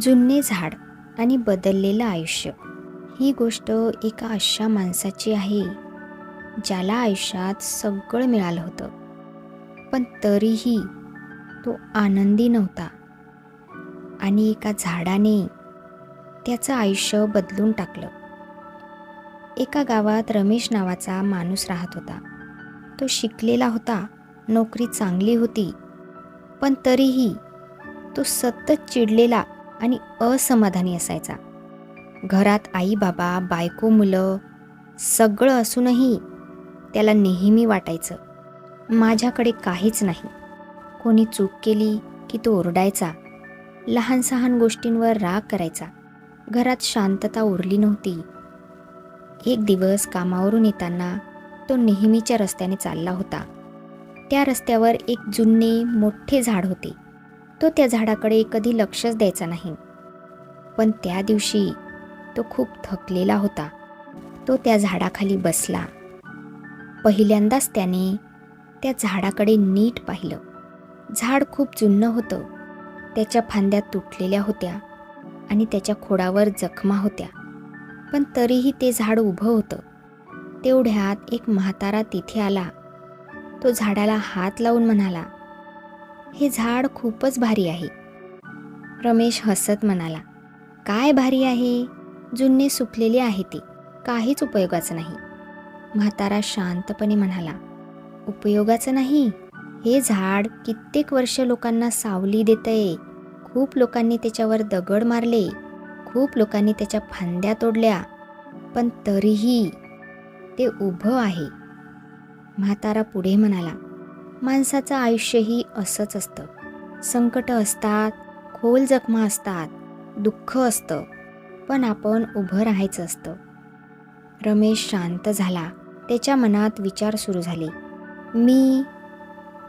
जुने झाड आणि बदललेलं आयुष्य ही गोष्ट एका अशा माणसाची आहे ज्याला आयुष्यात सगळं मिळालं होतं, पण तरीही तो आनंदी नव्हता. आणि एका झाडाने त्याचं आयुष्य बदलून टाकलं. एका गावात रमेश नावाचा माणूस राहत होता. तो शिकलेला होता, नोकरी चांगली होती, पण तरीही तो सतत चिडलेला आणि असमाधानी असायचा. घरात आई बाबा, बायको, मुलं सगळं असूनही त्याला नेहमी वाटायचं, माझ्याकडे काहीच नाही. कोणी चूक केली की तो ओरडायचा, लहान सहान गोष्टींवर राग करायचा. घरात शांतता उरली नव्हती. एक दिवस कामावरून येताना तो नेहमीच्या रस्त्याने चालला होता. त्या रस्त्यावर एक जुने मोठे झाड होते. तो त्या झाडाकडे कधी लक्षच द्यायचा नाही, पण त्या दिवशी तो खूप थकलेला होता. तो त्या झाडाखाली बसला. पहिल्यांदाच त्याने त्या झाडाकडे नीट पाहिलं. झाड खूप जुनं होतं. त्याच्या फांद्या तुटलेल्या होत्या आणि त्याच्या खोडावर जखमा होत्या, पण तरीही ते झाड उभं होतं. तेवढ्यात एक म्हातारा तिथे आला. तो झाडाला हात लावून म्हणाला, हे झाड खूपच भारी आहे. रमेश हसत म्हणाला, काय भारी आहे? जुने सुकलेले आहे ते, काहीच उपयोगाचं नाही. म्हातारा शांतपणे म्हणाला, उपयोगाचं नाही? हे झाड कित्येक वर्ष लोकांना सावली देतंय. खूप लोकांनी त्याच्यावर दगड मारले, खूप लोकांनी त्याच्या फांद्या तोडल्या, पण तरीही ते उभं आहे. म्हातारा पुढे म्हणाला, माणसाचं आयुष्यही असंच असतं. संकट असतात, खोल जखमा असतात, दुःख असतं, पण आपण उभं राहायचं असतं. रमेश शांत झाला. त्याच्या मनात विचार सुरू झाले. मी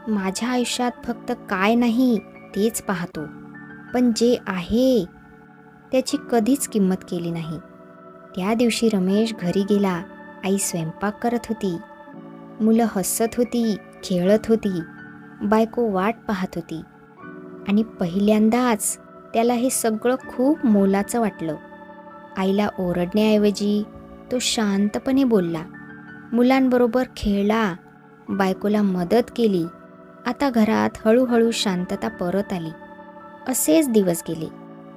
माझ्या आयुष्यात फक्त काय नाही तेच पाहतो, पण जे आहे त्याची कधीच किंमत केली नाही. त्या दिवशी रमेश घरी गेला. आई स्वयंपाक करत होती, मुलं हसत होती, खेळत होती, बायको वाट पाहत होती. आणि पहिल्यांदाच त्याला हे सगळं खूप मोलाचं वाटलं. आईला ओरडण्याऐवजी तो शांतपणे बोलला, मुलांबरोबर खेळला, बायकोला मदत केली. आता घरात हळूहळू शांतता परत आली. असेच दिवस गेले.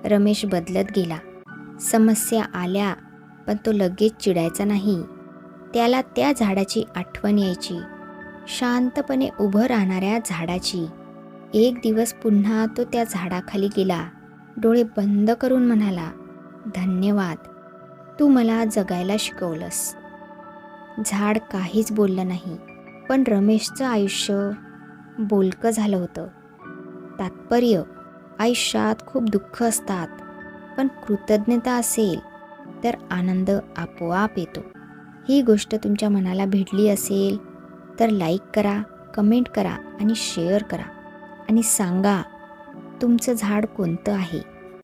रमेश बदलत गेला. समस्या आल्या, पण तो लगेच चिडायचा नाही. त्याला त्या झाडाची आठवण यायची, शांतपणे उभं राहणाऱ्या झाडाची. एक दिवस पुन्हा तो त्या झाडाखाली गेला. डोळे बंद करून म्हणाला, धन्यवाद, तू मला जगायला शिकवलंस. झाड काहीच बोललं नाही, पण रमेशचं आयुष्य बोलकं झालं होतं. तात्पर्य, आयुष्यात खूप दुःख असतात, पण कृतज्ञता असेल तर आनंद आपोआप येतो. ही गोष्ट तुमच्या मनाला भिडली असेल तर लाईक करा, कमेंट करा आणि शेअर करा आणि सांगा तुमचं झाड कोणतं आहे.